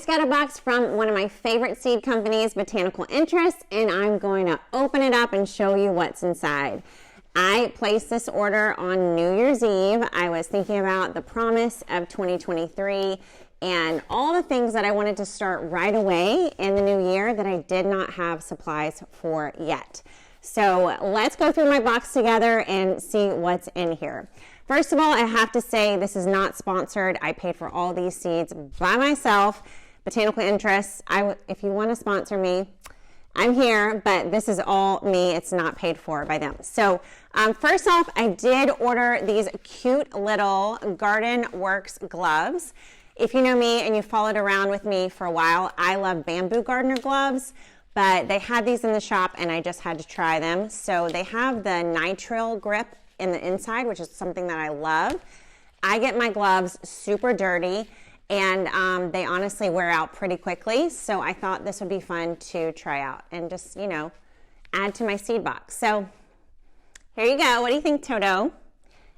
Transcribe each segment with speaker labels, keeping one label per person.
Speaker 1: just got a box from one of my favorite seed companies, Botanical Interests, and I'm going to open it up and show you what's inside. I placed this order on New Year's Eve. I was thinking about the promise of 2023 and all the things that I wanted to start right away in the new year that I did not have supplies for yet. So let's go through my box together and see what's in here. First of all, I have to say this is not sponsored. I paid for all these seeds by myself. Botanical Interests, if you want to sponsor me, I'm here, but this is all me. It's not paid for by them. So first off, I did order these cute little Garden Works gloves. If you know me and you followed around with me for a while, I love bamboo gardener gloves, but they had these in the shop and I just had to try them. So they have the nitrile grip in the inside, which is something that I love. I get my gloves super dirty and they honestly wear out pretty quickly. So I thought this would be fun to try out and just, you know, add to my seed box. So here you go. What do you think, Toto?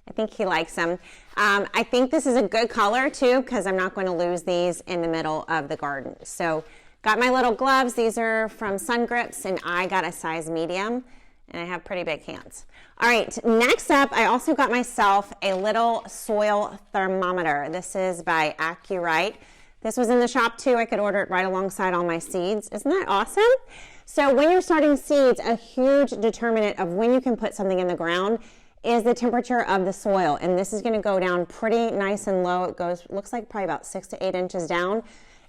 Speaker 1: I think he likes them. I think this is a good color too, because I'm not going to lose these in the middle of the garden. So got my little gloves. These are from Sun Grips and I got a size medium and I have pretty big hands. All right, next up, I also got myself a little soil thermometer. This is by AccuRite. This was in the shop too. I could order it right alongside all my seeds. Isn't that awesome? So when you're starting seeds, a huge determinant of when you can put something in the ground is the temperature of the soil. And this is gonna go down pretty nice and low. It goes, looks like probably about 6 to 8 inches down.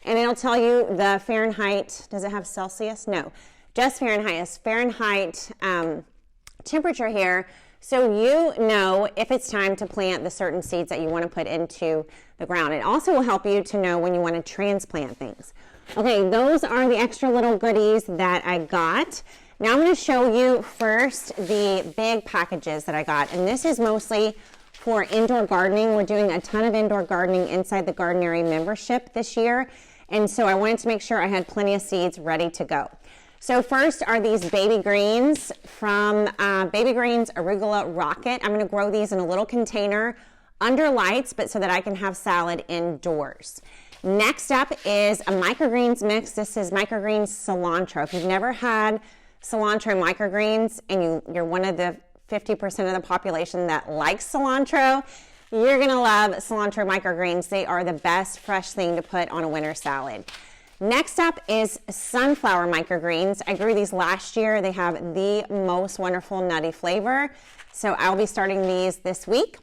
Speaker 1: And it'll tell you the Fahrenheit, does it have Celsius? No, just Fahrenheit. It's Fahrenheit temperature here, so you know if it's time to plant the certain seeds that you want to put into the ground. It also will help you to know when you want to transplant things. Okay, those are the extra little goodies that I got. Now I'm going to show you first the big packages that I got, and this is mostly for indoor gardening. We're doing a ton of indoor gardening inside the Gardenary membership this year, and so I wanted to make sure I had plenty of seeds ready to go. So first are these baby greens from Baby Greens Arugula Rocket. I'm going to grow these in a little container under lights, but so that I can have salad indoors. Next up is a microgreens mix. This is microgreens cilantro. If you've never had cilantro microgreens and you're one of the 50% of the population that likes cilantro, you're going to love cilantro microgreens. They are the best fresh thing to put on a winter salad. Next up is sunflower microgreens. I grew these last year. They have the most wonderful nutty flavor. So I'll be starting these this week.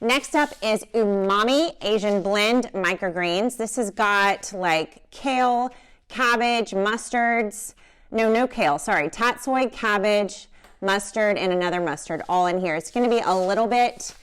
Speaker 1: Next up is Umami Asian Blend microgreens. This has got like kale, cabbage, mustards. No kale, sorry. Tatsoi, cabbage, mustard, and another mustard all in here. It's going to be a little bit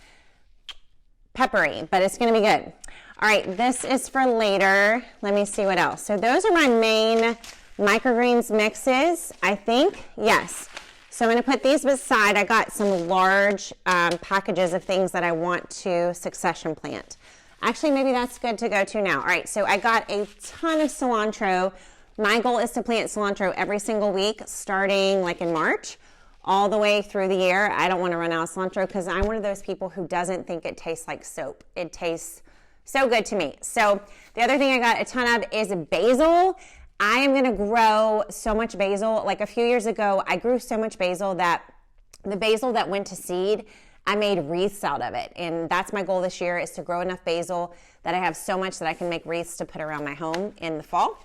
Speaker 1: peppery, but it's going to be good. All right, this is for later. Let me see what else. So those are my main microgreens mixes, I think. Yes. So I'm going to put these beside. I got some large packages of things that I want to succession plant. Actually, maybe that's good to go to now. All right, so I got a ton of cilantro. My goal is to plant cilantro every single week, starting like in March, all the way through the year. I don't want to run out of cilantro because I'm one of those people who doesn't think it tastes like soap. It tastes so good to me. So the other thing I got a ton of is basil. I am going to grow so much basil. Like a few years ago, I grew so much basil that the basil that went to seed, I made wreaths out of it. And that's my goal this year, is to grow enough basil that I have so much that I can make wreaths to put around my home in the fall.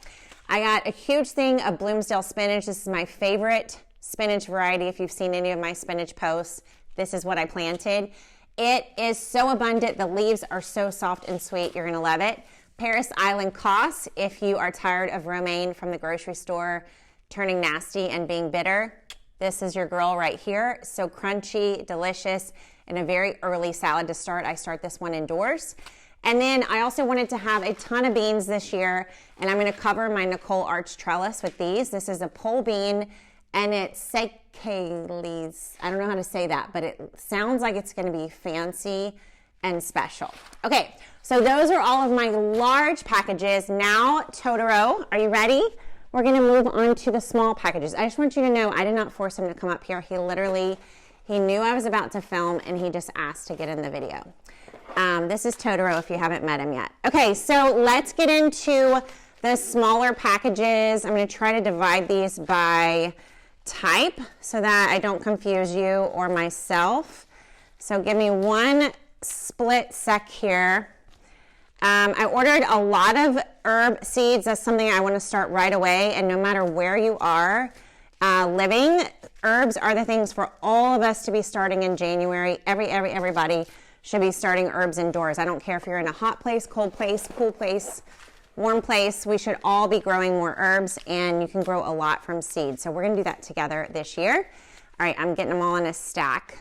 Speaker 1: I got a huge thing of Bloomsdale spinach. This is my favorite spinach variety. If you've seen any of my spinach posts, this is what I planted. It is so abundant. The leaves are so soft and sweet. You're going to love it. Paris Island Coss, if you are tired of romaine from the grocery store turning nasty and being bitter, this is your girl right here. So crunchy, delicious, and a very early salad to start. I start this one indoors. And then I also wanted to have a ton of beans this year, and I'm going to cover my Nicole Arch trellis with these. This is a pole bean, and it's Sekales. I don't know how to say that, but it sounds like it's going to be fancy and special. Okay, so those are all of my large packages. Now, Totoro, are you ready? We're going to move on to the small packages. I just want you to know I did not force him to come up here. He knew I was about to film, and he just asked to get in the video. This is Totoro if you haven't met him yet. Okay, so let's get into the smaller packages. I'm going to try to divide these by type so that I don't confuse you or myself. So give me one split sec here. I ordered a lot of herb seeds. That's something I want to start right away. And no matter where you are living, herbs are the things for all of us to be starting in January. Everybody should be starting herbs indoors. I don't care if you're in a hot place, cold place, cool place, warm place. We should all be growing more herbs, and you can grow a lot from seeds. So we're going to do that together this year. All right, I'm getting them all in a stack.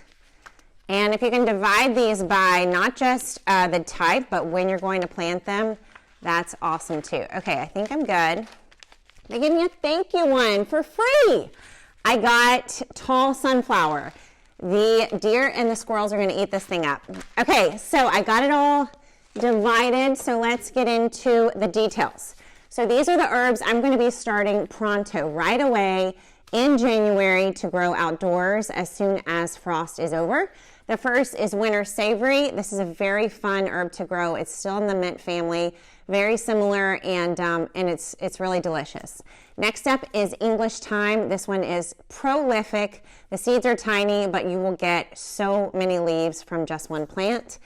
Speaker 1: And if you can divide these by not just the type, but when you're going to plant them, that's awesome too. Okay, I think I'm good. They gave me a thank you one for free. I got tall sunflower. The deer and the squirrels are going to eat this thing up. Okay, so I got it all divided, so let's get into the details. So these are the herbs I'm going to be starting pronto, right away in January to grow outdoors as soon as frost is over. The first is winter savory. This is a very fun herb to grow. It's still in the mint family, very similar, and it's really delicious. Next up is English thyme. This one is prolific. The seeds are tiny, but you will get so many leaves from just one plant.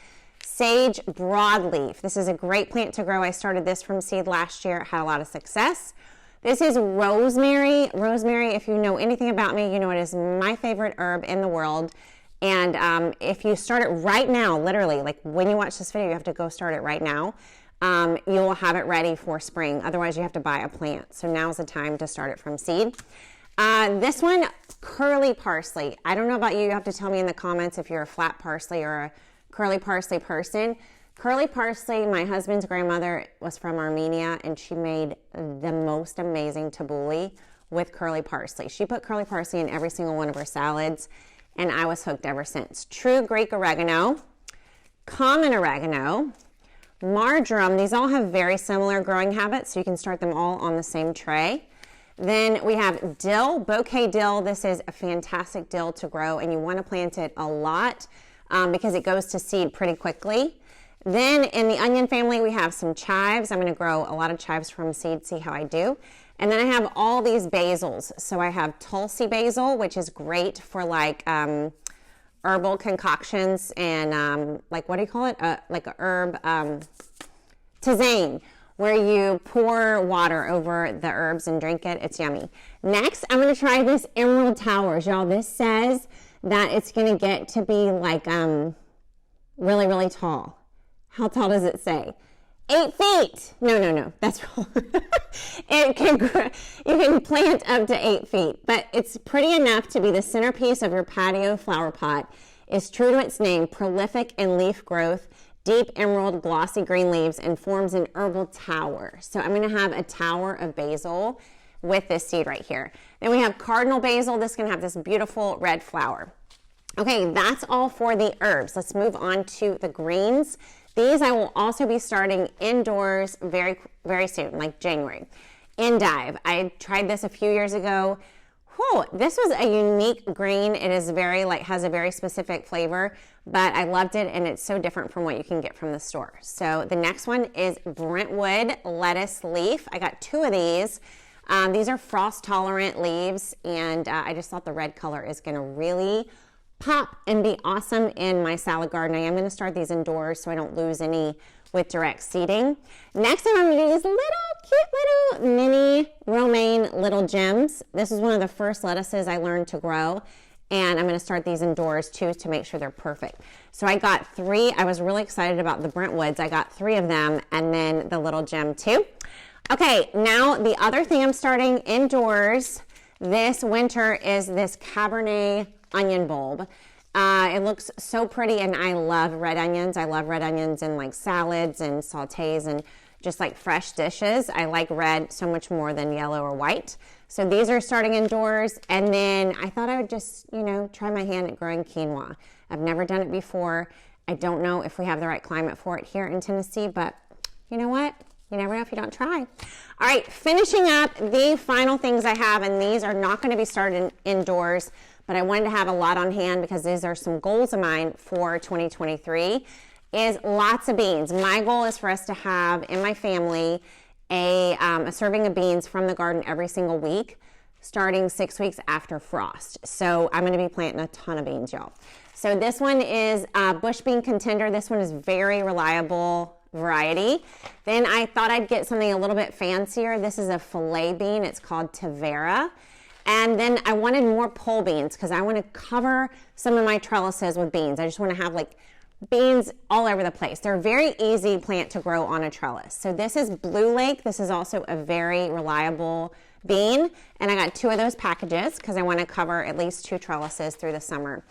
Speaker 1: Sage broadleaf. This is a great plant to grow. I started this from seed last year. It had a lot of success. This is rosemary. Rosemary, if you know anything about me, you know it is my favorite herb in the world. And if you start it right now, literally, like when you watch this video, you have to go start it right now. You will have it ready for spring. Otherwise, you have to buy a plant. So now's the time to start it from seed. This one, curly parsley. I don't know about you. You have to tell me in the comments if you're a flat parsley or a curly parsley person. Curly parsley, my husband's grandmother was from Armenia, and she made the most amazing tabbouleh with curly parsley. She put curly parsley in every single one of her salads, and I was hooked ever since. True Greek oregano, common oregano, marjoram. These all have very similar growing habits, so you can start them all on the same tray. Then we have dill, bouquet dill. This is a fantastic dill to grow, and you want to plant it a lot because it goes to seed pretty quickly. Then in the onion family, we have some chives. I'm going to grow a lot of chives from seed, see how I do. And then I have all these basils. So I have Tulsi basil, which is great for like herbal concoctions and like, what do you call it? Like a herb tisane, where you pour water over the herbs and drink it. It's yummy. Next, I'm going to try this emerald towers. Y'all, this says that it's going to get to be like really, really tall. How tall does it say? 8 feet. No, that's wrong. You can plant up to 8 feet, but it's pretty enough to be the centerpiece of your patio flower pot. It's true to its name, prolific in leaf growth, deep emerald glossy green leaves, and forms an herbal tower. So I'm going to have a tower of basil with this seed right here. Then we have cardinal basil. This can have this beautiful red flower. Okay, that's all for the herbs. Let's move on to the greens. These I will also be starting indoors very, very soon, like January. Endive. I tried this a few years ago. Whew, this was a unique green. It is very, has a very specific flavor, but I loved it, and it's so different from what you can get from the store. So the next one is Brentwood lettuce leaf. I got 2 of these. These are frost-tolerant leaves, and I just thought the red color is going to really pop and be awesome in my salad garden. I am going to start these indoors so I don't lose any with direct seeding. Next time I'm going to do these cute little mini romaine little gems. This is one of the first lettuces I learned to grow, and I'm going to start these indoors too to make sure they're perfect. So I got 3. I was really excited about the Brentwoods. I got 3 of them, and then the little gem too. Okay, now the other thing I'm starting indoors this winter is this Cabernet onion bulb. It looks so pretty, and I love red onions. I love red onions in like salads and sautés and just like fresh dishes. I like red so much more than yellow or white. So these are starting indoors, and then I thought I would just, try my hand at growing quinoa. I've never done it before. I don't know if we have the right climate for it here in Tennessee, but you know what? You never know if you don't try. All right, finishing up the final things I have, and these are not going to be started indoors, but I wanted to have a lot on hand because these are some goals of mine for 2023, is lots of beans. My goal is for us to have in my family a serving of beans from the garden every single week, starting 6 weeks after frost. So I'm going to be planting a ton of beans, y'all. So this one is bush bean contender. This one is very reliable variety. Then I thought I'd get something a little bit fancier. This is a filet bean. It's called Tavera. And then I wanted more pole beans because I want to cover some of my trellises with beans. I just want to have like beans all over the place. They're a very easy plant to grow on a trellis. So this is Blue Lake. This is also a very reliable bean, and I got 2 of those packages because I want to cover at least 2 trellises through the summer.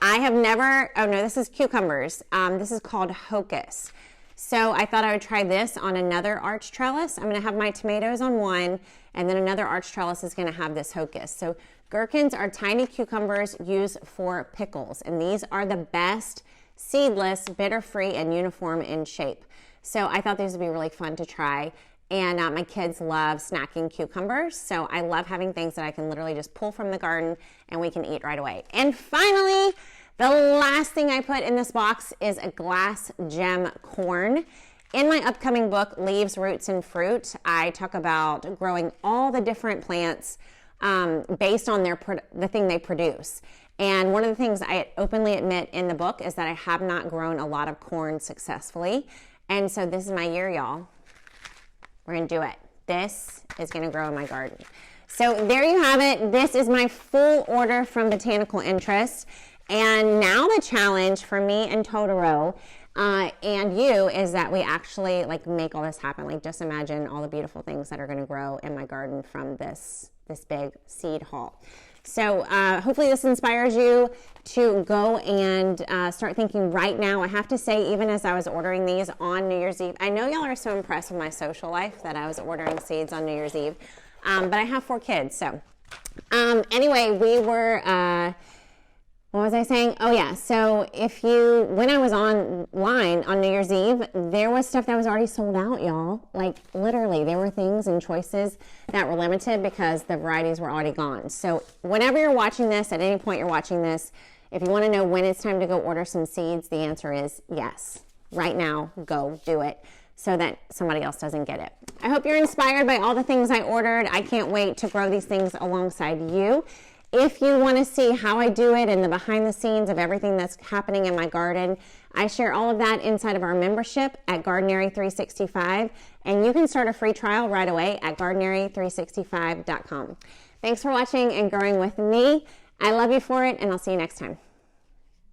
Speaker 1: I have never, oh no, this is cucumbers. This is called Hocus. So I thought I would try this on another arch trellis. I'm going to have my tomatoes on one, and then another arch trellis is going to have this Hocus. So gherkins are tiny cucumbers used for pickles, and these are the best seedless, bitter-free, and uniform in shape. So I thought these would be really fun to try. And my kids love snacking cucumbers, so I love having things that I can literally just pull from the garden and we can eat right away. And finally, the last thing I put in this box is a glass gem corn. In my upcoming book, Leaves, Roots, and Fruit, I talk about growing all the different plants based on the thing they produce. And one of the things I openly admit in the book is that I have not grown a lot of corn successfully. And so this is my year, y'all. We're going to do it. This is going to grow in my garden. So there you have it. This is my full order from Botanical Interests. And now the challenge for me and Totoro and you is that we actually like make all this happen. Like just imagine all the beautiful things that are going to grow in my garden from this big seed haul. So hopefully this inspires you to go and start thinking right now. I have to say, even as I was ordering these on New Year's Eve, I know y'all are so impressed with my social life that I was ordering seeds on New Year's Eve, but I have 4 kids. So anyway, we were, what was I saying? Oh yeah, so when I was online on New Year's Eve, there was stuff that was already sold out, y'all. Like literally, there were things and choices that were limited because the varieties were already gone. So whenever you're watching this, at any point you're watching this, if you want to know when it's time to go order some seeds, the answer is yes. Right now, go do it so that somebody else doesn't get it. I hope you're inspired by all the things I ordered. I can't wait to grow these things alongside you. If you want to see how I do it and the behind the scenes of everything that's happening in my garden, I share all of that inside of our membership at Gardenary 365, and you can start a free trial right away at Gardenary365.com. Thanks for watching and growing with me. I love you for it, and I'll see you next time.